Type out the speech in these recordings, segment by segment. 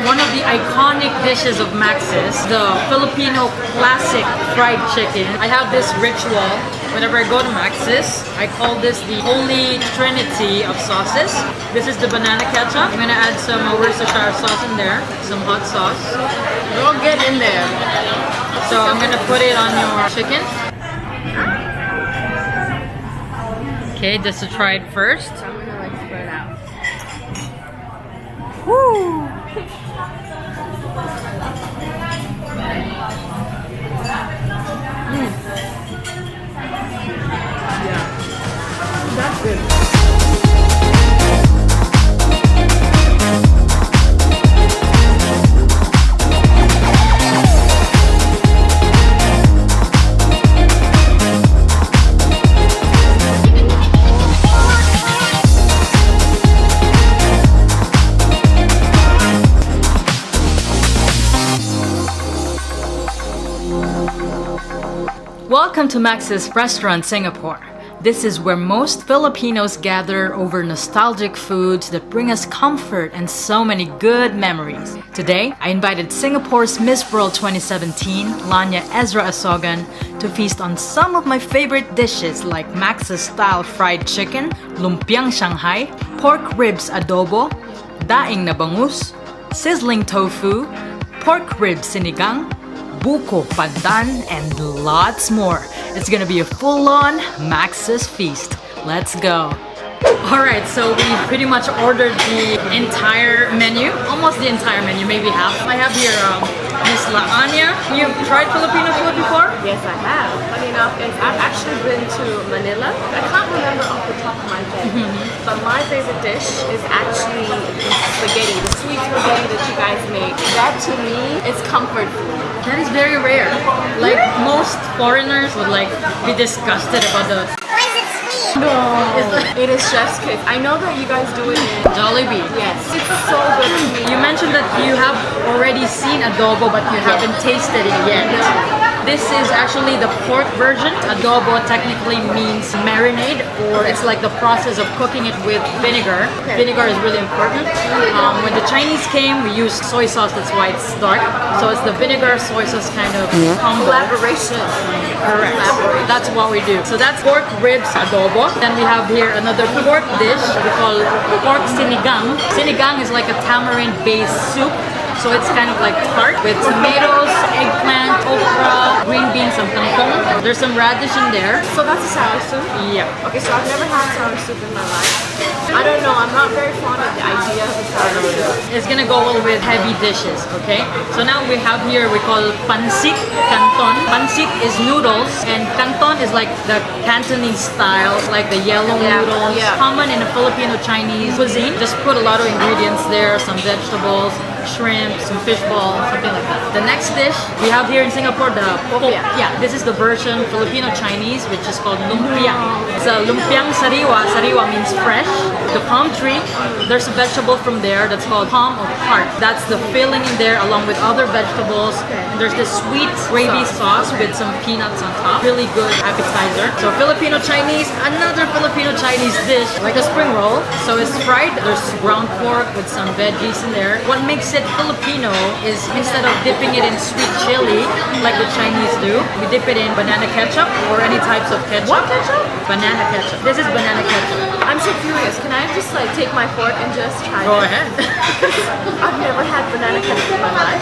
one of the iconic dishes of Max's, the Filipino classic fried chicken. I have this ritual whenever I go to Max's. I call this the holy trinity of sauces. This is the banana ketchup. I'm gonna add some Worcestershire sauce in there, some hot sauce. Don't get in there. So I'm gonna put it on your chicken. Okay, just to try it first. I'm gonna like spread out. Woo! Yeah. That's good. Welcome to Max's Restaurant Singapore. This is where most Filipinos gather over nostalgic foods that bring us comfort and so many good memories. Today, I invited Singapore's Miss World 2017, Laanya Ezra Asogan, to feast on some of my favorite dishes like Max's style fried chicken, Lumpiang Shanghai, pork ribs adobo, daing na bangus, sizzling tofu, pork ribs sinigang, Buko Pandan, and lots more. It's gonna be a full-on Max's feast. Let's go. Alright, so we pretty much ordered the entire menu. Almost the entire menu, maybe half. I have here Miss Laanya. You've tried Filipino food before? Yes, I have. Funny enough, I've actually been to Manila. I can't remember off the top of my head, but my favorite dish is actually the spaghetti, the sweet spaghetti that you guys make. That to me is comfort food. That is very rare. Like most foreigners would like be disgusted about the No, it is chef's kiss. I know that you guys do it in Jollibee. Yes, it's so good to me. You mentioned that you have already seen adobo but you haven't tasted it yet. This is actually the pork version. Adobo technically means marinade, or it's like the process of cooking it with vinegar. Vinegar is really important. When the Chinese came, we used soy sauce, that's why it's dark. So it's the vinegar soy sauce kind of combo. Collaboration. Correct. That's what we do. So that's pork ribs adobo. Then we have here another pork dish we call pork sinigang. Sinigang is like a tamarind-based soup. So it's kind of like tart with tomatoes, eggplant, okra, green beans, and kangkong. There's some radish in there. So that's a sour soup? Yeah. Okay, so I've never had sour soup in my life. I don't know, I'm not very fond of the idea of a sour soup. It's gonna go well with heavy dishes, okay? So now we have here, we call Pansit Canton. Pansit is noodles, and Canton is like the Cantonese style, like the yellow noodles. Common in a Filipino Chinese cuisine. Just put a lot of ingredients there, some vegetables, shrimp, some fish balls, something like that. The next dish we have here in Singapore, the this is the version Filipino Chinese, which is called Lumpiang. It's a Lumpiang sariwa. Sariwa means fresh. The palm tree, there's a vegetable from there that's called palm of heart. That's the filling in there along with other vegetables. And there's this sweet gravy sauce with some peanuts on top. Really good appetizer. So Filipino Chinese, another Filipino Chinese dish, like a spring roll. So it's fried. There's ground pork with some veggies in there. What makes it Filipino is instead of dipping it in sweet chili like the Chinese do, we dip it in banana ketchup or any types of ketchup. What ketchup? Banana ketchup. This is banana ketchup. I'm so curious. Can I just like take my fork and just try Go it? ahead. I've never had banana ketchup in my life.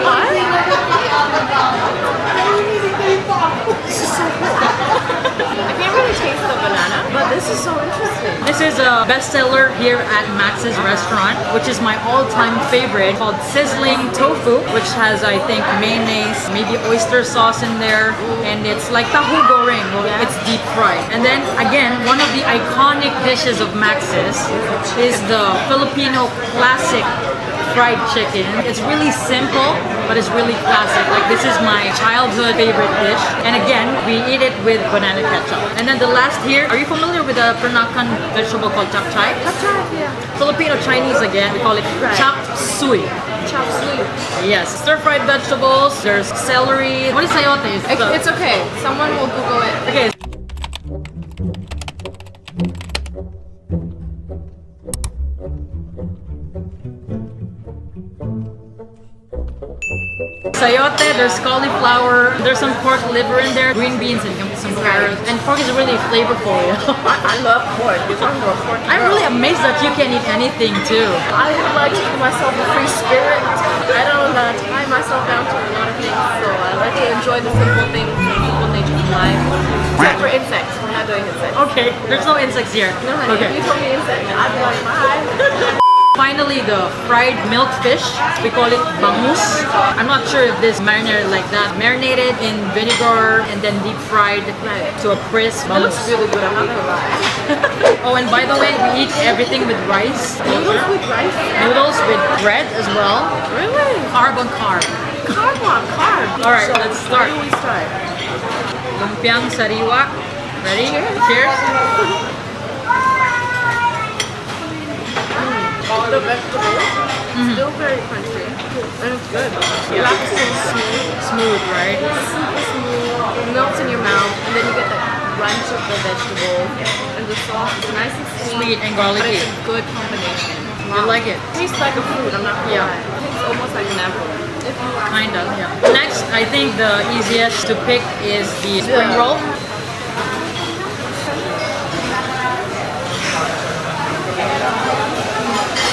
What? This is so cool. I can't really taste the banana, but this is so interesting. This is a bestseller here at Max's restaurant, which is my all-time favorite, called Sizzling Tofu, which has, I think, mayonnaise, maybe oyster sauce in there, and it's like tahu goreng. It's deep fried. And then, again, one of the iconic dishes of Max's is the Filipino classic fried chicken. It's really simple, but it's really classic. Like, this is my childhood favorite dish. And again, we eat it with banana ketchup. And then the last here, are you familiar with a Peranakan vegetable called chapsuey? Chapsuey, yeah. Filipino Chinese again, we call it chapsuey. Chopsuey. Yes, stir-fried vegetables, there's celery. What is sayote? It's okay. Someone will Google it. Okay. sayote, there's cauliflower, there's some pork liver in there, green beans and some carrots. And pork is really flavorful, you know? I love pork. You're talking about pork. I'm really amazed that you can eat anything too. I would like to give myself a free spirit. I don't tie myself down to a lot of things, so I like to enjoy the simple things, the simple nature of life. Except for insects. We're not doing insects. Okay, there's no insects here. No, honey. Okay. If you told me insects, I'd be like, bye. Finally, the fried milk fish. We call it bangus. I'm not sure if this marinated like that. Marinated in vinegar and then deep fried to a crisp. It looks really good, I'm not gonna lie. Oh, and by the way, we eat everything with rice. Noodles with rice? Noodles with bread as well. Really? Carb on carb. Carb on carb. Alright, So, let's start. Where do we start? Lumpiang sariwa. Ready? Cheers. The vegetables, still very crunchy, and it's good. Yeah. It's so smooth. Smooth, right? Super smooth. It melts in your mouth, and then you get the crunch of the vegetable, and the sauce is nice and Sweet and garlicky. but it's a good combination. You like it? Tastes like a food, I'm not gonna Yeah. lie. It tastes almost like an apple. If you ask Kind of, me. yeah. Next, I think the easiest to pick is the spring roll.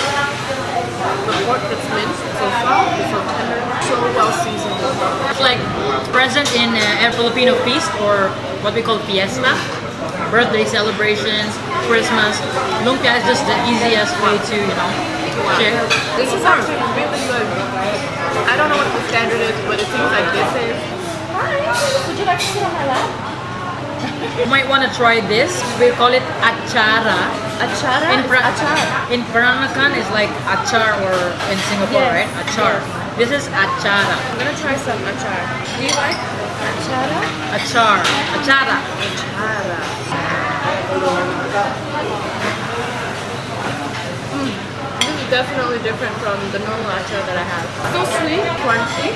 The pork that's minced, it's so soft, it's so tender, so well seasoned. It's like present in a Filipino feast or what we call fiesta. Birthday celebrations, Christmas. Lumpia is just the easiest way to, you know, share. This is actually really good. I don't know what the standard is, but it seems like this is. Hi, would you like to sit on my lap? You might want to try this. We call it achara. Achara? Achara. In Peranakan is like achar or in Singapore, Yes. right? Achar. This is achara. I'm gonna try some achara. Do you like achara? Achar. Achara. Achara. This is definitely different from the normal achara that I have. So sweet, crunchy,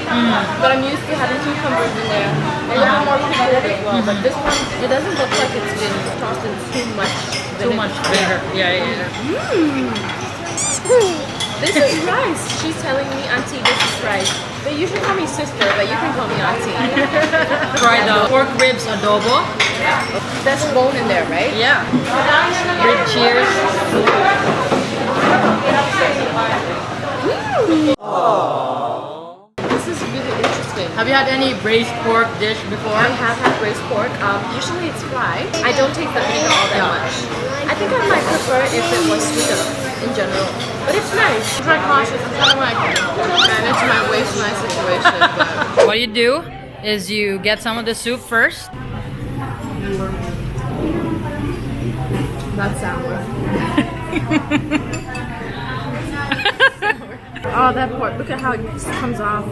but I'm used to having cucumbers in there. A little more pickled as well, but this one, it doesn't look like it's been tossed in too much Too vinegar. much vinegar. Yeah. This is rice. She's telling me, Auntie, this is rice. They usually call me sister, but you can call me Auntie. Try the pork ribs adobo. That's bone in there, right? Yeah. Rib cheers. This is really interesting. Have you had any braised pork dish before? I have had braised pork. Usually it's fried. I don't taste the vinegar all that much. I think I might prefer it if it was sweeter in general. But it's nice. I'm trying cautious. I'm kind of like manage my waste my situation. But What you do is you get some of the soup first. that's sour. Oh, that pork. Look at how it just comes off.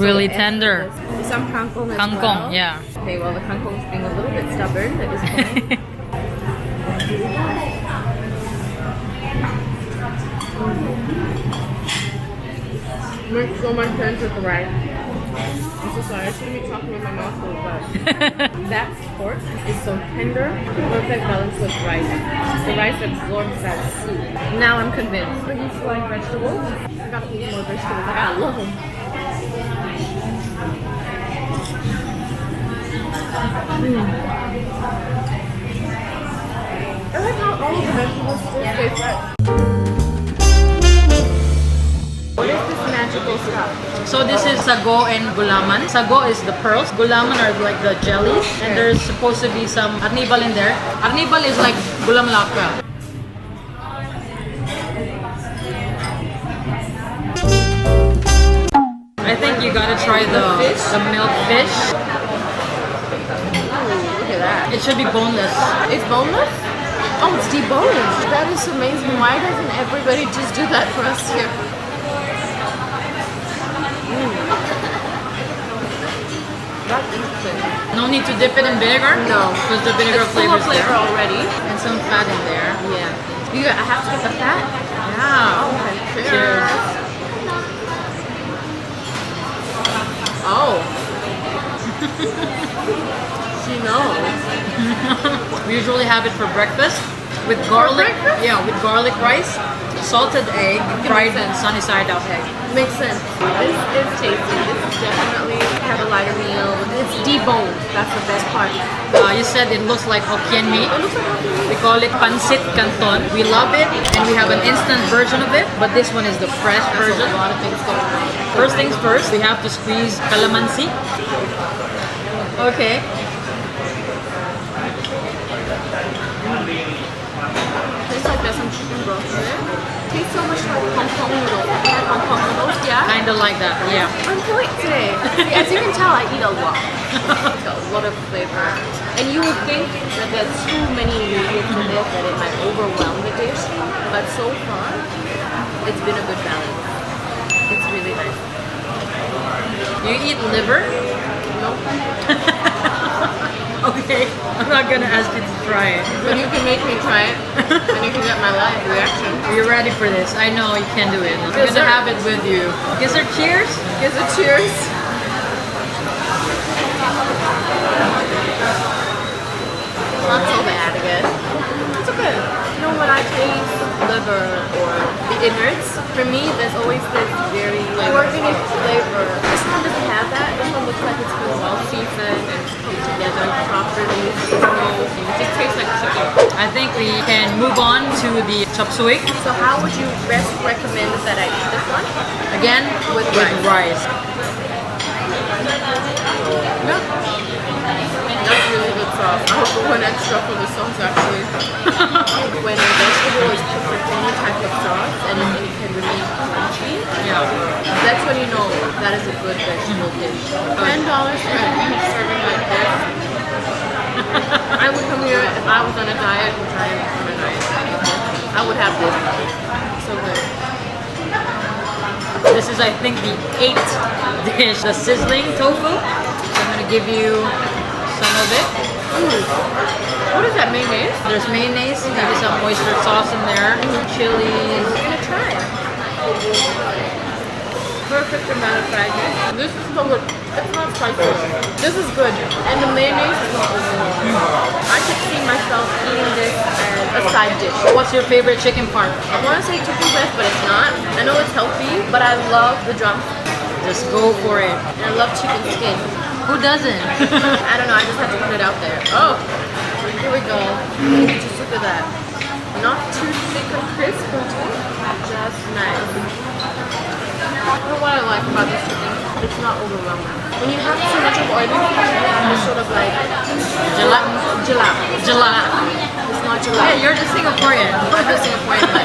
Really So tender. effortless. Some kangkong as Kangkong, well. yeah. Okay, well the kangkong's being a little bit stubborn at this point. Makes so much sense with the rice. I'm so sorry, I shouldn't be talking with my mouth full, but that pork is so tender, perfect balance with rice. The rice absorbs that soup. Now I'm convinced. I used to like vegetables. I gotta eat more vegetables. I gotta love them. I like how all of the vegetables still stay fresh. What is this magical stuff? So this is Sago't and Gulaman. Sago't is the pearls. Gulaman are like the jellies. And there's supposed to be some arnibal in there. Arnibal is like gulam laka. I think you gotta try the milk fish. Ooh, look at that. It should be boneless. It's boneless? Oh, it's deboned. That is amazing. Why doesn't everybody just do that for us here? That's interesting. No need to dip it in vinegar? No. Because the vinegar It's full flavor of is flavor there. already. And some fat in there. Yeah. I have to get the fat? Yeah. Okay. Cheers. Oh. She knows. We usually have it for breakfast with garlic. breakfast? Yeah, with garlic rice. salted egg, fried sunny side up egg. Makes sense. This is tasty. This is definitely have a lighter meal. It's deboned. That's the best part. You said it looks like Hokkien mee. It looks like Hokkien mee. We call it Pansit Canton. We love it, and we have an instant version of it, but this one is the fresh version. A lot of things going on. First things first, we have to squeeze calamansi. Okay. Tastes like there's some chicken broth in it. Tastes so much like Hong Kong noodles. Hong Kong noodles, yeah? Kinda like that, yeah. On point today. See, as you can tell, I eat a lot. It's got a lot of flavor. And you would think that there's too many ingredients in it that it might overwhelm the dish. But so far, it's been a good balance. It's really nice. You eat liver? No? Okay, I'm not gonna ask you to try it. But you can make me try it, and you can get my live reaction. You're ready for this. I know you can do it. I'm gonna have it with you. Gizzard, cheers. Gizzard, cheers. Not so bad, I guess. It's okay. You know, when I taste liver or the innards, for me, there's always this very organic flavor. This one doesn't have that. This one looks like it's been well seasoned and put together properly. It just tastes like chicken. I think we can move on to the Chopsuey. So how would you best recommend that I eat this one? Again, with rice. Yeah. That's really good sauce. I would go one extra for the sauce actually. When a vegetable is cooked with any type of sauce and it can remain crunchy, Yeah. that's when you know that is a good vegetable dish. $10 for a serving like this. I would come here if I was on a diet, which I am on a diet. I would have this. So good. This is, I think, the 8th dish, the Sizzling Tofu. So I'm gonna give you some of it. Ooh. What is that, mayonnaise? There's mayonnaise, maybe some oyster sauce in there, chilies. I'm gonna try it. Perfect amount of fried rice. This is so good. It's not spicy. This is good. And the mayonnaise is not overwhelming. I could see myself eating this as a side dish. What's your favorite chicken part? I want to say chicken breast, but it's not. I know it's healthy, but I love the drumstick. Just go for it. And I love chicken skin. Who doesn't? I don't know, I just had to put it out there. Oh, here we go. Just look at that. Not too thick and crisp, but just nice. I don't know what I like about this chicken. It's not overwhelming. When you have too much of oily food, it's sort of like Jalap. Jalap. It's not jalap. Yeah, you're the Singaporean. I'm just Singaporean, but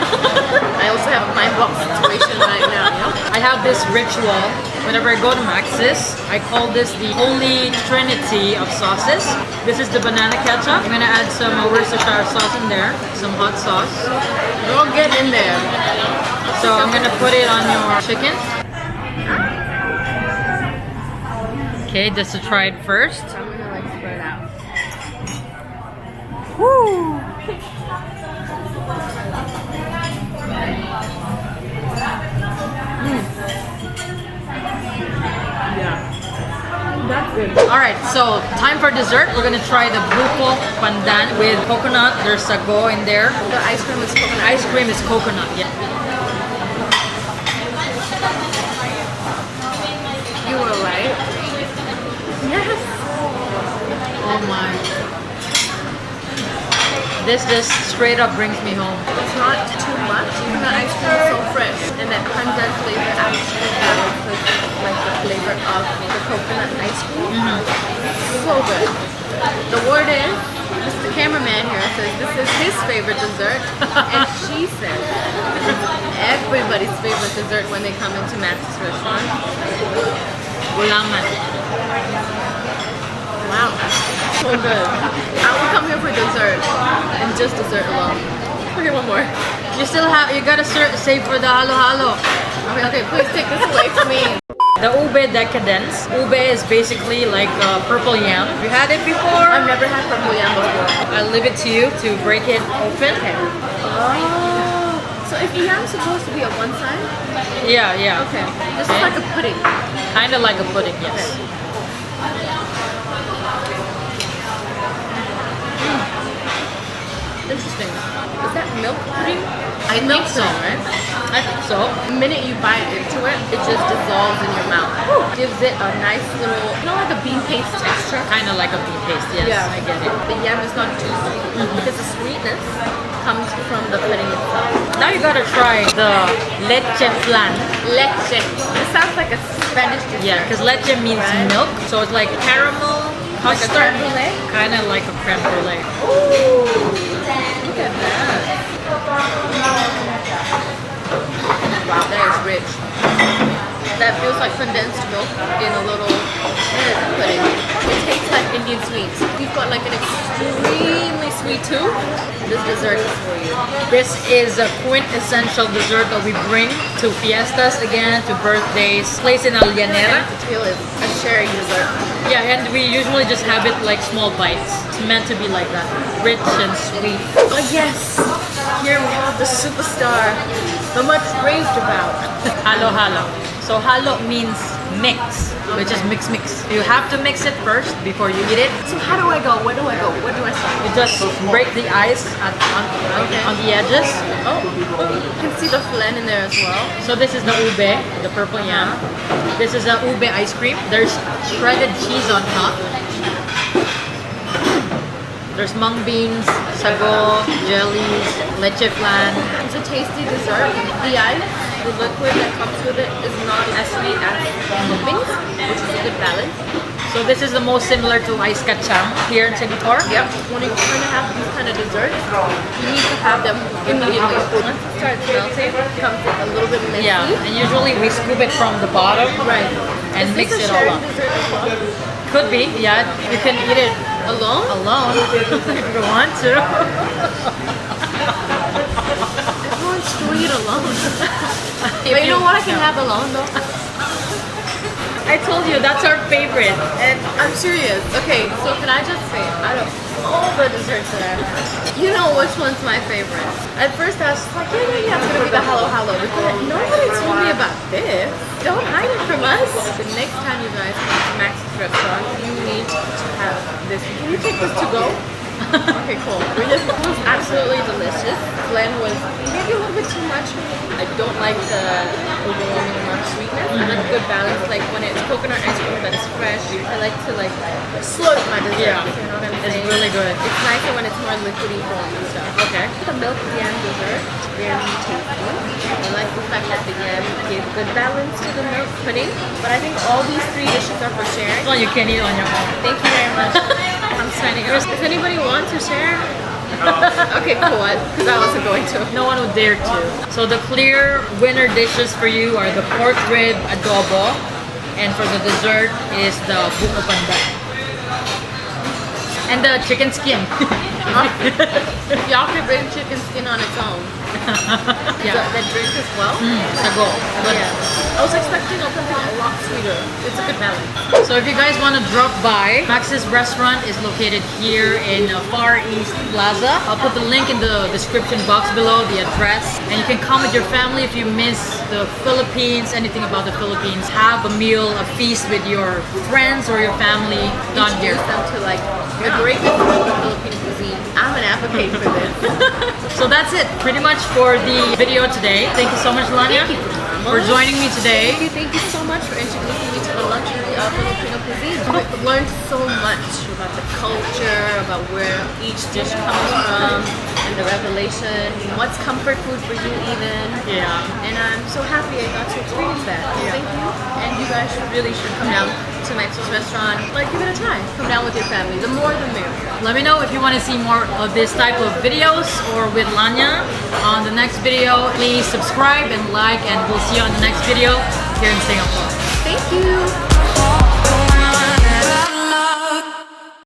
I also have a pine box situation right now, you know? I have this ritual. Whenever I go to Max's, I call this the holy trinity of sauces. This is the banana ketchup. I'm gonna add some Worcestershire sauce in there, some hot sauce. Don't get in there. So I'm gonna put it on your chicken. Okay, just to try it first. I'm gonna like spread out. Woo! That's good. Alright, so time for dessert. We're gonna try the Buko Pandan with coconut. There's sago in there. The ice cream is coconut. Ice cream is coconut, yeah. You were right. Yes. Oh my. This just straight up brings me home. It's not too much. Even the ice cream is so fresh. And that pandan flavor actually balances like the flavor of the coconut ice cream. So good. The word is, Mr. Cameraman here says this is his favorite dessert. And she says this is everybody's favorite dessert when they come into Max's restaurant. Gulaman. Wow. So good. I would come here for dessert and just dessert alone. Okay, one more. You still have, you gotta save for the halo halo. Okay, please take this away from me. The Ube Decadence. Ube is basically like purple yam. You had it before? I've never had purple yam before. I'll leave it to you to break it open. Oh. So if the yam's supposed to be on one side? Yeah, yeah. Okay. This is like a pudding. Kind of like a pudding, yes. Interesting. Is that milk pudding? I think so. Right? I think so. The minute you bite into it, it just dissolves in your mouth. Gives it a nice little, like a bean paste texture. Kind of like a bean paste, yes. Yeah. I get it. The yam is not too sweet because the sweetness comes from the pudding itself. Now you gotta try the Leche Flan. Leche. This sounds like a Spanish dish. Yeah, because leche means Right. milk, so it's like caramel, Like a custard, creme brulee? kind of like a creme brulee. Look at that. Wow, that is rich. That feels like condensed milk in a little pudding. It tastes like Indian sweets. If you've got like an extremely sweet tooth, this dessert is for you. This is a quintessential dessert that we bring to fiestas again, to birthdays. Place in Alyanera. The feel is a sharing dessert. Yeah, and we usually just have it like small bites. It's meant to be like that, rich and sweet. Oh yes! Here we have the superstar, the much raved about. Halo halo. So halo means mix, which is mix. You have to mix it first before you eat it. So how do I go? Where do I go? Where do I start? You just break the ice on the edges. Oh, you can see the flan in there as well. So this is the ube, the purple yam. This is the ube ice cream. There's shredded cheese on top. There's mung beans, sago, jellies, leche flan. It's a tasty dessert. The ice, the liquid that comes with it is not as sweet as toppings, which is a good balance. So this is the most similar to ice kacang here in Singapore. Yep. When you're trying to have these kind of desserts, you need to have them immediately. Once it starts melting, it becomes a little bit messy. Yeah, and usually we scoop it from the bottom Right. and Is mix this it a all sharing up. dessert as well? Could be, yeah. You can eat it Alone? alone if you want to. Everyone's sweet alone. But you know what I can have alone though? I told you that's our favorite. And I'm serious. Okay, so can I just say, out of all the desserts that I've had, you know which one's my favorite? At first I was just like, yeah, it's gonna be the halo halo. But nobody told me about this. Don't hide it from us. The next time you guys come to Max's restaurant, you need to have this. Can you take this to go? Okay, cool. This was absolutely delicious. Flan was maybe a little bit too much. I don't like the overwhelming amount of sweetness. I like a good balance. Like when it's coconut ice cream that is fresh, I like to like slow my dessert. Yeah. You know what I'm It's saying? really good. It's nicer when it's more liquidy form and stuff. Okay. The milk yam dessert, very tasty. I like the fact that the yam gave good balance to the milk pudding. But I think all these three dishes are for sharing. Well, you can eat on your own. Thank you very much. I'm signing up. Does anybody want to share? Okay, cool. Because I wasn't going to. No one would dare to. So the clear winner dishes for you are the pork rib adobo, and for the dessert is the Buko Pandan. And the chicken skin. Y'all can bring chicken skin on its own. Yeah. That drink as well. Sago. Yeah. I was expecting something a lot sweeter. It's a good balance. So if you guys want to drop by, Max's restaurant is located here in Far East Plaza. I'll put the link in the description box below, the address. And you can come with your family if you miss the Philippines, anything about the Philippines. Have a meal, a feast with your friends or your family done here. Introduce them to like the greatness of the Filipino cuisine. I'm an advocate for this. So that's it, pretty much for the video today. Thank you so much, Laanya, Thank you, for joining me today. Thank you so much for introducing me to the luxury of Filipino cuisine. I've learned so much about the culture, about where each dish comes from, and the revelation, what's comfort food for you even. Yeah. And I'm so happy I got to experience that. So thank you. And you guys really should come down to Max's restaurant. Like, give it a try. Come down with your family. The more the merrier. Let me know if you want to see more of this type of videos or with Laanya on the next video. Please subscribe and like, and we'll see you on the next video here in Singapore. Thank you.